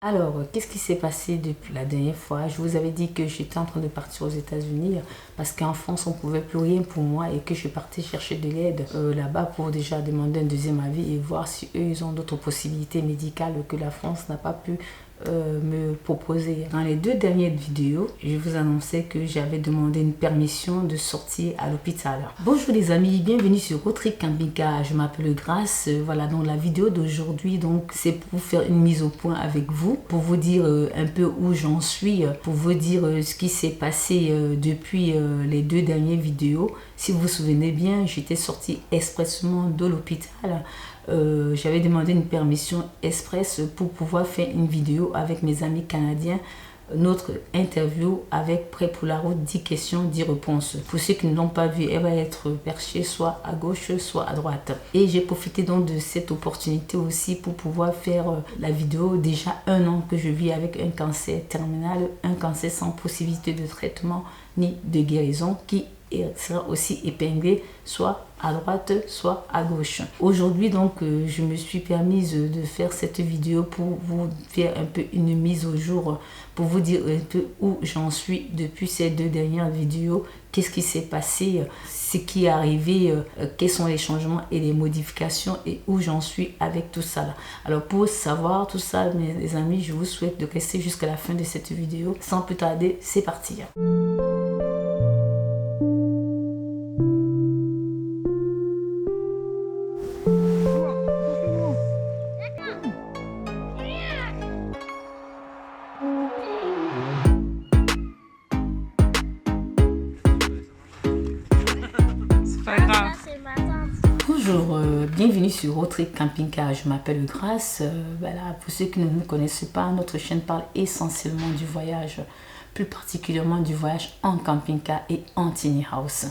Alors, qu'est-ce qui s'est passé depuis la dernière fois? Je vous avais dit que j'étais en train de partir aux États-Unis parce qu'en France, on ne pouvait plus rien pour moi et que je partais chercher de l'aide là-bas pour déjà demander un deuxième avis et voir si eux, ils ont d'autres possibilités médicales que la France n'a pas pu me proposer. Dans les deux dernières vidéos, je vous annonçais que j'avais demandé une permission de sortir à l'hôpital. Bonjour les amis, bienvenue sur Road Camping Car. Je m'appelle Grace. Voilà, donc la vidéo d'aujourd'hui, donc c'est pour faire une mise au point avec vous, pour vous dire un peu où j'en suis, pour vous dire ce qui s'est passé depuis les deux dernières vidéos. Si vous vous souvenez bien, j'étais sortie expressément de l'hôpital. J'avais demandé une permission express pour pouvoir faire une vidéo avec mes amis canadiens, notre interview avec Prêt pour la route, 10 questions, 10 réponses. Pour ceux qui ne l'ont pas vu, elle va être perchée soit à gauche, soit à droite. Et j'ai profité donc de cette opportunité aussi pour pouvoir faire la vidéo. Déjà 1 an que je vis avec un cancer terminal, un cancer sans possibilité de traitement ni de guérison, qui sera aussi épinglé soit à droite soit à gauche. Aujourd'hui donc je me suis permise de faire cette vidéo pour vous faire un peu une mise au jour, pour vous dire un peu où j'en suis depuis ces deux dernières vidéos, qu'est-ce qui s'est passé, ce qui est arrivé, quels sont les changements et les modifications et où j'en suis avec tout ça là. Alors pour savoir tout ça mes amis, je vous souhaite de rester jusqu'à la fin de cette vidéo. Sans plus tarder, c'est parti. Bonjour, bienvenue sur Road Camping Car. Je m'appelle Grace. Voilà, pour ceux qui ne me connaissent pas, notre chaîne parle essentiellement du voyage, plus particulièrement du voyage en camping-car et en tiny house.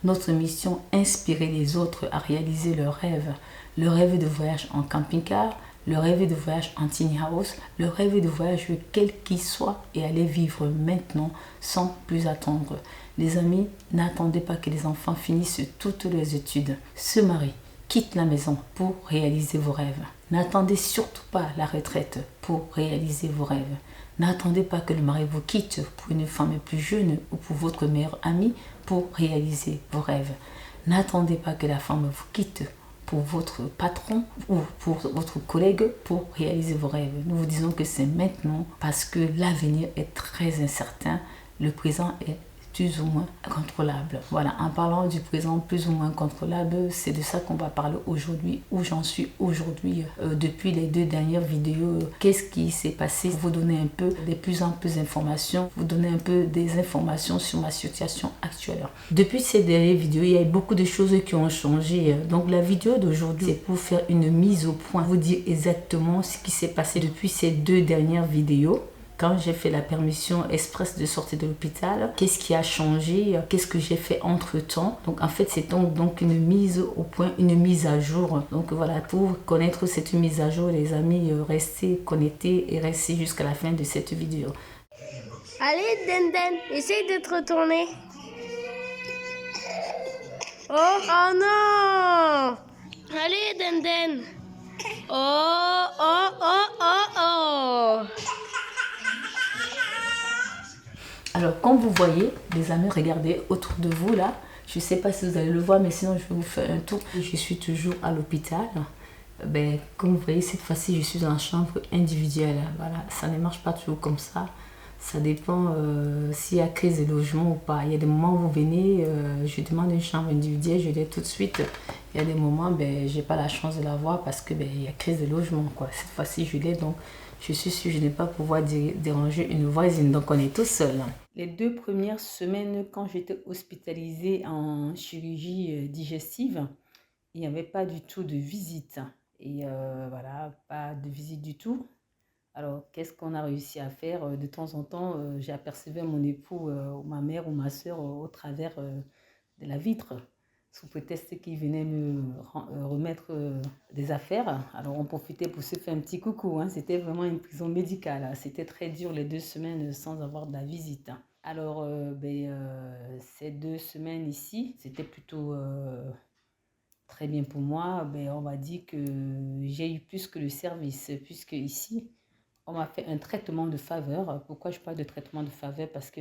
Notre mission, inspirer les autres à réaliser leurs rêves. Le rêve de voyage en camping-car, le rêve de voyage en tiny house, le rêve de voyage quel qu'il soit et aller vivre maintenant sans plus attendre. Les amis, n'attendez pas que les enfants finissent toutes leurs études, se marient, quittent la maison pour réaliser vos rêves. N'attendez surtout pas la retraite pour réaliser vos rêves. N'attendez pas que le mari vous quitte pour une femme plus jeune ou pour votre meilleur ami pour réaliser vos rêves. N'attendez pas que la femme vous quitte pour votre patron ou pour votre collègue pour réaliser vos rêves. Nous vous disons que c'est maintenant parce que l'avenir est très incertain. Le présent est plus ou moins contrôlable. Voilà, en parlant du présent plus ou moins contrôlable, c'est de ça qu'on va parler aujourd'hui, où j'en suis aujourd'hui depuis les deux dernières vidéos. Qu'est-ce qui s'est passé? Vous donner un peu de plus en plus d'informations, vous donner un peu des informations sur ma situation actuelle. Depuis ces dernières vidéos, il y a beaucoup de choses qui ont changé. Donc la vidéo d'aujourd'hui, c'est pour faire une mise au point, vous dire exactement ce qui s'est passé depuis ces deux dernières vidéos. Quand j'ai fait la permission express de sortir de l'hôpital, qu'est-ce qui a changé, qu'est-ce que j'ai fait entre temps. Donc en fait c'est donc une mise au point, une mise à jour. Donc voilà, pour connaître cette mise à jour les amis, restez connectés et restez jusqu'à la fin de cette vidéo. Allez Denden, essaye de te retourner. Oh non. Allez Denden. Oh oh oh oh oh. Alors, comme vous voyez, les amis, regardez autour de vous là. Je ne sais pas si vous allez le voir, mais sinon, je vais vous faire un tour. Je suis toujours à l'hôpital. Ben, comme vous voyez, cette fois-ci, je suis dans la chambre individuelle. Voilà, ça ne marche pas toujours comme ça. Ça dépend s'il y a crise de logement ou pas. Il y a des moments où vous venez, je demande une chambre individuelle, je l'ai tout de suite. Il y a des moments, ben, je n'ai pas la chance de l'avoir parce que ben, il y a crise de logement, quoi. Cette fois-ci, je l'ai, donc je suis sûre que je n'ai pas pouvoir déranger une voisine. Donc, on est tout seul. Les 2 premières semaines, quand j'étais hospitalisée en chirurgie digestive, il n'y avait pas du tout de visite. Et voilà, pas de visite du tout. Alors, qu'est-ce qu'on a réussi à faire? De temps en temps, j'apercevais mon époux, ou ma mère ou ma soeur au travers de la vitre, sous prétexte qu'il venait me remettre des affaires. Alors, on profitait pour se faire un petit coucou. Hein. C'était vraiment une prison médicale. Hein. C'était très dur les 2 semaines sans avoir de la visite. Hein. Alors, ces 2 semaines ici, c'était plutôt très bien pour moi. Ben, on va dire que j'ai eu plus que le service, puisque ici, on m'a fait un traitement de faveur. Pourquoi je parle de traitement de faveur? Parce que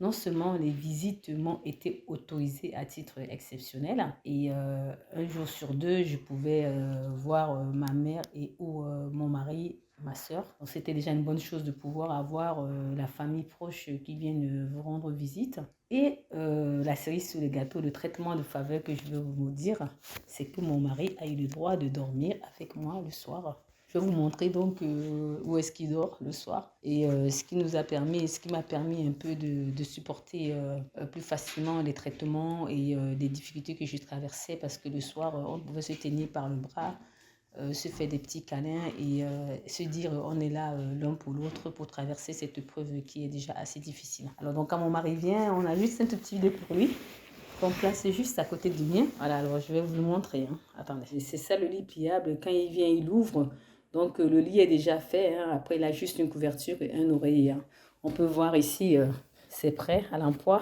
non seulement les visites m'ont été autorisées à titre exceptionnel et un jour sur deux, je pouvais voir ma mère et ou mon mari, ma soeur. Donc c'était déjà une bonne chose de pouvoir avoir la famille proche qui viennent vous rendre visite. Et la cerise sur le gâteau, le traitement de faveur que je veux vous dire, c'est que mon mari a eu le droit de dormir avec moi le soir. Je vais vous montrer donc où est-ce qu'il dort le soir et ce qui m'a permis un peu de supporter plus facilement les traitements et des difficultés que je traversais parce que le soir, on pouvait se tenir par le bras, se faire des petits câlins et se dire on est là l'un pour l'autre pour traverser cette épreuve qui est déjà assez difficile. Alors donc quand mon mari vient, on a juste un tout petit idée pour lui qu'on place juste à côté du mien. Voilà, alors je vais vous le montrer. Hein. Attendez, c'est ça le lit pliable. Quand il vient, il ouvre. Donc le lit est déjà fait. Hein. Après, il a juste une couverture et un oreiller. Hein. On peut voir ici, c'est prêt à l'emploi.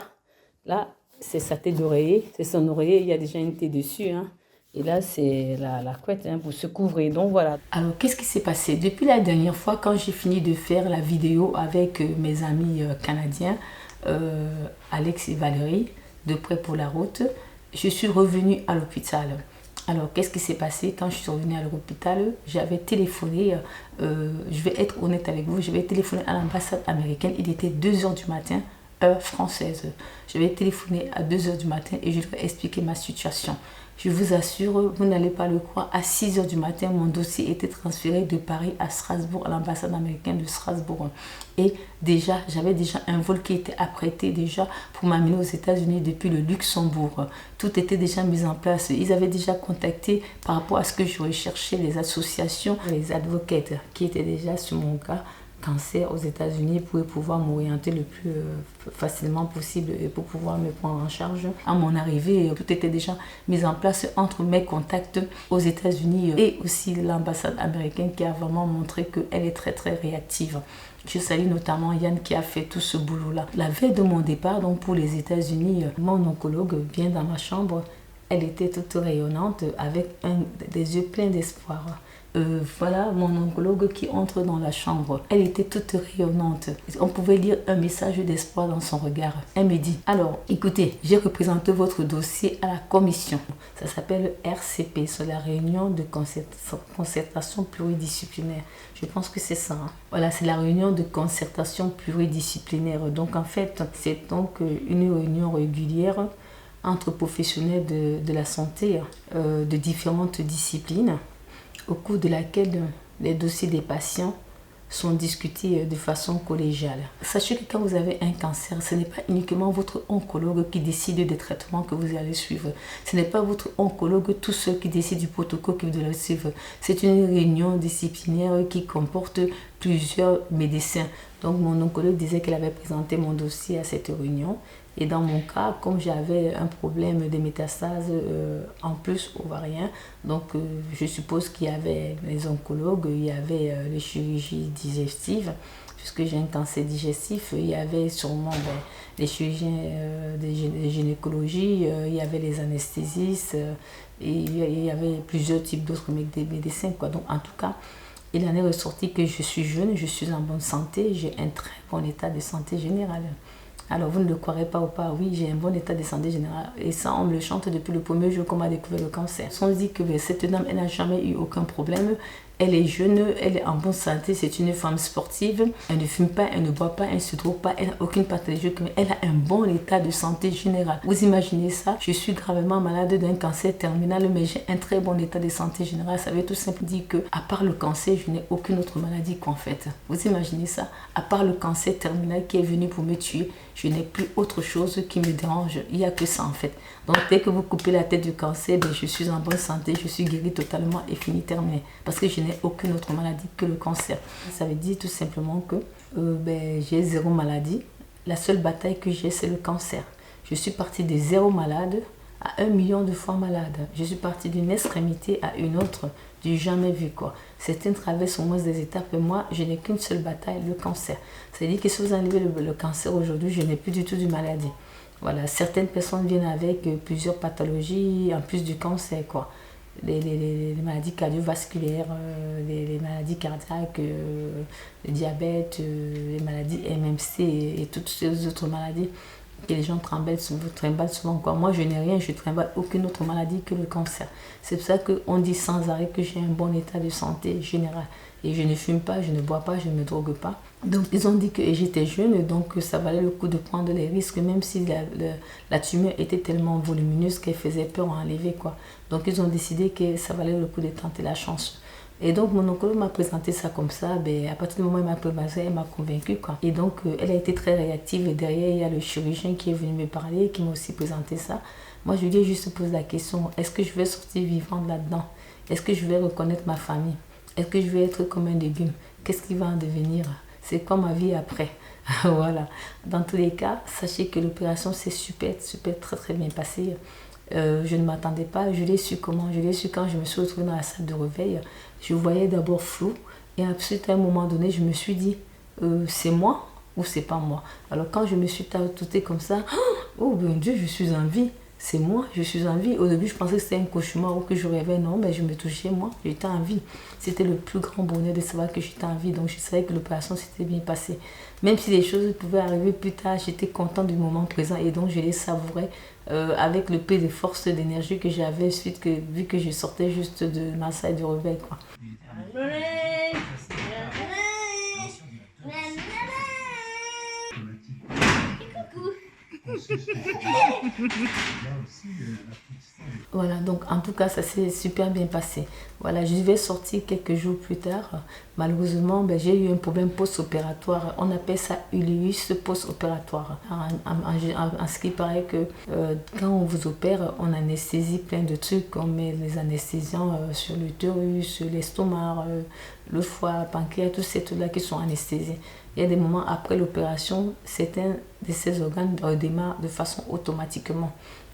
Là, c'est sa tête d'oreiller. C'est son oreiller. Il y a déjà une tête dessus. Hein. Et là, c'est la couette hein, pour se couvrir. Donc voilà. Alors, qu'est-ce qui s'est passé? Depuis la dernière fois, quand j'ai fini de faire la vidéo avec mes amis canadiens, Alex et Valérie, de Prêt pour la route, je suis revenue à l'hôpital. Alors, qu'est-ce qui s'est passé quand je suis revenue à l'hôpital? J'avais téléphoné, je vais être honnête avec vous, j'avais téléphoné à l'ambassade américaine, il était 2h du matin, heure française. Je vais téléphoner à 2h du matin et je dois expliquer ma situation. Je vous assure, vous n'allez pas le croire, à 6h du matin, mon dossier était transféré de Paris à Strasbourg, à l'ambassade américaine de Strasbourg. Et déjà, j'avais déjà un vol qui était apprêté déjà pour m'amener aux États-Unis depuis le Luxembourg. Tout était déjà mis en place. Ils avaient déjà contacté par rapport à ce que je recherchais les associations, les advocates qui étaient déjà sur mon cas. Cancer aux États-Unis pour pouvoir m'orienter le plus facilement possible et pour pouvoir me prendre en charge. À mon arrivée, tout était déjà mis en place entre mes contacts aux États-Unis et aussi l'ambassade américaine qui a vraiment montré qu'elle est très très réactive. Je salue notamment Yann qui a fait tout ce boulot-là. La veille de mon départ, donc pour les États-Unis, mon oncologue vient dans ma chambre. Elle était toute rayonnante avec des yeux pleins d'espoir. Voilà mon oncologue qui entre dans la chambre. Elle était toute rayonnante. On pouvait lire un message d'espoir dans son regard. Elle me dit, alors écoutez, j'ai représenté votre dossier à la commission. Ça s'appelle RCP, c'est la réunion de concertation pluridisciplinaire. Je pense que c'est ça. Hein. Voilà, c'est la réunion de concertation pluridisciplinaire. Donc en fait, c'est donc une réunion régulière entre professionnels de la santé de différentes disciplines, au cours de laquelle les dossiers des patients sont discutés de façon collégiale. Sachez que quand vous avez un cancer, ce n'est pas uniquement votre oncologue qui décide des traitements que vous allez suivre. Ce n'est pas votre oncologue tout seul qui décide du protocole que vous allez suivre. C'est une réunion disciplinaire qui comporte plusieurs médecins. Donc mon oncologue disait qu'elle avait présenté mon dossier à cette réunion. Et dans mon cas, comme j'avais un problème de métastases en plus ovarien, donc je suppose qu'il y avait les oncologues, il y avait les chirurgies digestives, puisque j'ai un cancer digestif, il y avait sûrement les chirurgiens de gynécologie, il y avait les anesthésistes, et il y avait plusieurs types d'autres médecins, quoi. Donc en tout cas, il en est ressorti que je suis jeune, je suis en bonne santé, j'ai un très bon état de santé générale. Alors, vous ne le croirez pas ou pas, oui, j'ai un bon état de santé générale. Et ça, on me le chante depuis le premier jour qu'on m'a découvert le cancer. On se dit que cette dame, elle n'a jamais eu aucun problème. Elle est jeune, elle est en bonne santé, c'est une femme sportive. Elle ne fume pas, elle ne boit pas, elle ne se drogue pas, elle n'a aucune pathologie. Mais elle a un bon état de santé générale. Vous imaginez ça? Je suis gravement malade d'un cancer terminal, mais j'ai un très bon état de santé générale. Ça veut tout simplement dire que, à part le cancer, je n'ai aucune autre maladie qu'en fait. Vous imaginez ça? À part le cancer terminal qui est venu pour me tuer, je n'ai plus autre chose qui me dérange. Il n'y a que ça en fait. Donc dès que vous coupez la tête du cancer, je suis en bonne santé, je suis guérie totalement et fini, terminé. Parce que je n'ai aucune autre maladie que le cancer. Ça veut dire tout simplement que j'ai zéro maladie. La seule bataille que j'ai, c'est le cancer. Je suis partie de zéro malade à 1 million de fois malade. Je suis partie d'une extrémité à une autre, du jamais vu quoi. Certains traversent au moins des étapes, mais moi, je n'ai qu'une seule bataille, le cancer. C'est-à-dire que si vous enlevez le cancer aujourd'hui, je n'ai plus du tout de maladie. Voilà, certaines personnes viennent avec plusieurs pathologies en plus du cancer quoi. les maladies cardiovasculaires, les maladies cardiaques, le diabète, les maladies MMC et toutes ces autres maladies que les gens trimballent souvent quoi. Moi, je n'ai rien, je trimballe aucune autre maladie que le cancer. C'est pour ça qu'on dit sans arrêt que j'ai un bon état de santé général. Et je ne fume pas, je ne bois pas, je ne me drogue pas. Donc, ils ont dit que j'étais jeune, donc ça valait le coup de prendre les risques, même si la tumeur était tellement volumineuse qu'elle faisait peur à enlever, quoi. Donc, ils ont décidé que ça valait le coup de tenter la chance. Et donc, mon oncologue m'a présenté ça comme ça. Ben, à partir du moment où elle m'a présenté, elle m'a convaincue, quoi. Et donc, elle a été très réactive. Et derrière, il y a le chirurgien qui est venu me parler, qui m'a aussi présenté ça. Moi, je lui ai juste posé la question, est-ce que je vais sortir vivante là-dedans? Est-ce que je vais reconnaître ma famille? Est-ce que je vais être comme un légume? Qu'est-ce qui va en devenir? C'est quoi ma vie après? Voilà. Dans tous les cas, sachez que l'opération s'est super, très, très bien passée. Je ne m'attendais pas, je l'ai su comment? Je l'ai su quand je me suis retrouvée dans la salle de réveil. Je voyais d'abord flou et ensuite à un moment donné, je me suis dit, c'est moi ou c'est pas moi? Alors quand je me suis tautée comme ça, oh mon Dieu, je suis en vie. C'est moi, je suis en vie. Au début, je pensais que c'était un cauchemar ou que je rêvais. Non, mais je me touchais, moi, j'étais en vie. C'était le plus grand bonheur de savoir que j'étais en vie. Donc, je savais que l'opération s'était bien passée. Même si les choses pouvaient arriver plus tard, j'étais contente du moment présent. Et donc, je les savourais avec le peu de force, d'énergie que j'avais vu que je sortais juste de ma salle de réveil, quoi. Voilà, donc en tout cas, ça s'est super bien passé. Voilà, je vais sortir quelques jours plus tard. Malheureusement, j'ai eu un problème post-opératoire. On appelle ça uléus post-opératoire. En ce qui paraît que quand on vous opère, on anesthésie plein de trucs. On met les anesthésiants sur l'utérus, sur l'estomac, le foie, le pancréas, tous ces trucs-là qui sont anesthésiés. Il y a des moments après l'opération, certains de ces organes redémarrent de façon automatiquement.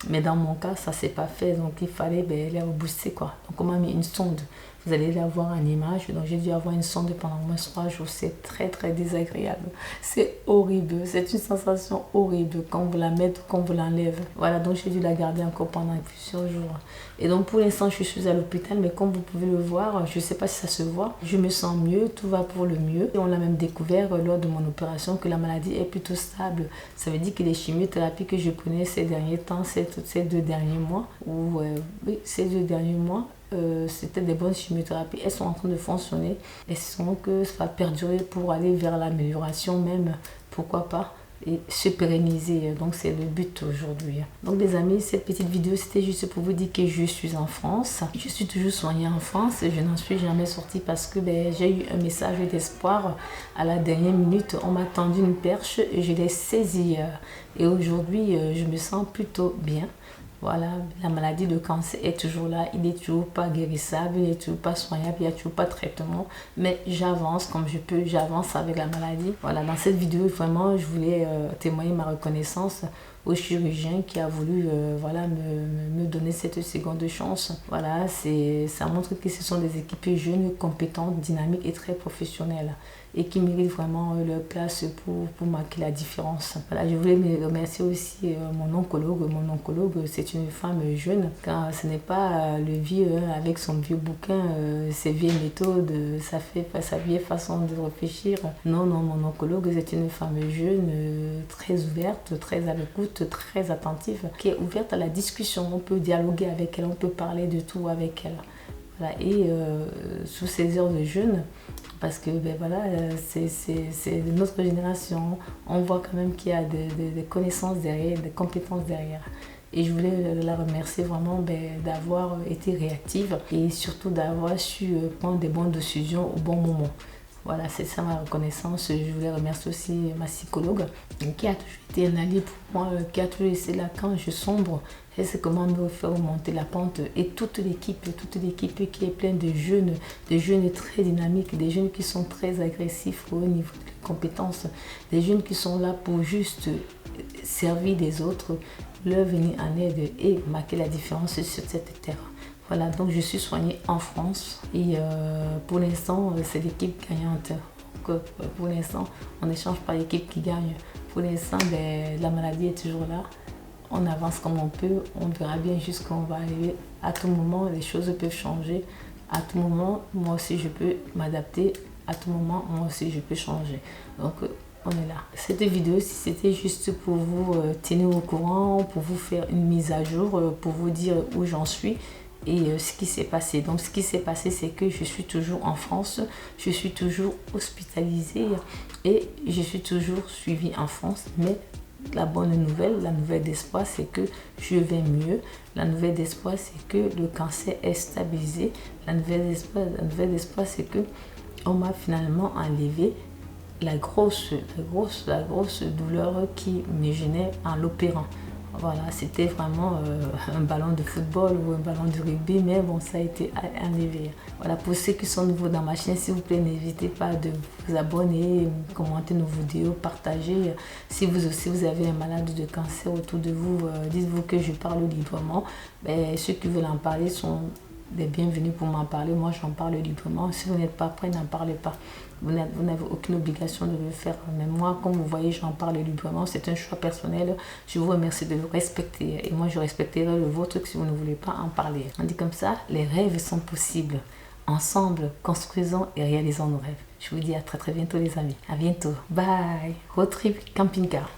Mais dans mon cas, ça ne s'est pas fait, donc il fallait les rebooster, quoi. Donc on m'a mis une sonde. Vous allez la voir en image. Donc j'ai dû avoir une sonde pendant au moins 3 jours. C'est très très désagréable. C'est horrible. C'est une sensation horrible quand vous la mettez, quand vous l'enlèvez. Voilà, donc j'ai dû la garder encore pendant plusieurs jours. Et donc pour l'instant, je suis à l'hôpital, mais comme vous pouvez le voir, je ne sais pas si ça se voit, je me sens mieux, tout va pour le mieux. Et on a même découvert lors de mon opération que la maladie est plutôt stable. Ça veut dire que les chimiothérapies que je prenais ces derniers temps, ces 2 derniers mois, ces 2 derniers mois, c'était des bonnes chimiothérapies. Elles sont en train de fonctionner. Elles sont que ça va perdurer pour aller vers l'amélioration même, pourquoi pas, et se pérenniser. Donc c'est le but aujourd'hui. Donc les amis, cette petite vidéo c'était juste pour vous dire que je suis en France. Je suis toujours soignée en France. Je n'en suis jamais sortie parce que j'ai eu un message d'espoir à la dernière minute. On m'a tendu une perche et je l'ai saisie. Et aujourd'hui, je me sens plutôt bien. Voilà, la maladie de cancer est toujours là, il n'est toujours pas guérissable, il n'est toujours pas soignable, il n'y a toujours pas de traitement, mais j'avance comme je peux, j'avance avec la maladie. Voilà, dans cette vidéo, vraiment, je voulais témoigner ma reconnaissance au chirurgien qui a voulu voilà, me donner cette seconde chance. Voilà, ça montre que ce sont des équipes jeunes, compétentes, dynamiques et très professionnelles et qui méritent vraiment leur place pour marquer la différence. Voilà, je voulais remercier aussi mon oncologue. Mon oncologue, c'est une femme jeune, car ce n'est pas le vieux avec son vieux bouquin, ses vieilles méthodes, sa vieille façon de réfléchir. Non, mon oncologue, c'est une femme jeune, très ouverte, très à l'écoute, très attentive, qui est ouverte à la discussion. On peut dialoguer avec elle, on peut parler de tout avec elle. Voilà, et sous ces heures de jeûne, parce que voilà, c'est de notre génération, on voit quand même qu'il y a des connaissances derrière, des compétences derrière. Et je voulais la remercier vraiment d'avoir été réactive et surtout d'avoir su prendre des bonnes décisions au bon moment. Voilà, c'est ça ma reconnaissance. Je voulais remercier aussi ma psychologue qui a toujours été un allié pour moi, qui a toujours été là quand je sombre. Elle sait comment me faire remonter la pente. Et toute l'équipe qui est pleine de jeunes très dynamiques, des jeunes qui sont très agressifs au niveau de compétences, des jeunes qui sont là pour juste servir les autres, leur venir en aide et marquer la différence sur cette terre. Voilà, donc je suis soignée en France et pour l'instant, c'est l'équipe gagnante. Donc, pour l'instant, on n'échange pas l'équipe qui gagne. Pour l'instant, la maladie est toujours là. on avance comme on peut, on verra bien jusqu'où on va arriver. À tout moment, les choses peuvent changer. À tout moment, moi aussi, je peux m'adapter. À tout moment, moi aussi, je peux changer. Donc, on est là. Cette vidéo, si c'était juste pour vous tenir au courant, pour vous faire une mise à jour, pour vous dire où j'en suis et ce qui s'est passé. Donc, ce qui s'est passé, c'est que je suis toujours en France, je suis toujours hospitalisée et je suis toujours suivie en France. Mais la bonne nouvelle, la nouvelle d'espoir, c'est que je vais mieux. La nouvelle d'espoir, c'est que le cancer est stabilisé. La nouvelle d'espoir, c'est que on m'a finalement enlevé la grosse douleur qui me gênait en l'opérant. Voilà, c'était vraiment un ballon de football ou un ballon de rugby, mais bon, ça a été enlevé. Voilà, pour ceux qui sont nouveaux dans ma chaîne, s'il vous plaît, n'hésitez pas de vous abonner, commenter nos vidéos, partager. Si vous aussi vous avez un malade de cancer autour de vous, dites-vous que je parle librement. Mais ceux qui veulent en parler sont des bienvenus pour m'en parler. Moi, j'en parle librement. Si vous n'êtes pas prêt, n'en parlez pas. Vous n'avez aucune obligation de le faire. Mais moi, comme vous voyez, j'en parle librement. C'est un choix personnel. Je vous remercie de le respecter. Et moi, je respecterai le vôtre si vous ne voulez pas en parler. On dit comme ça, les rêves sont possibles. Ensemble, construisons et réalisons nos rêves. Je vous dis à très bientôt les amis. À bientôt. Bye. Road Trip Camping Car.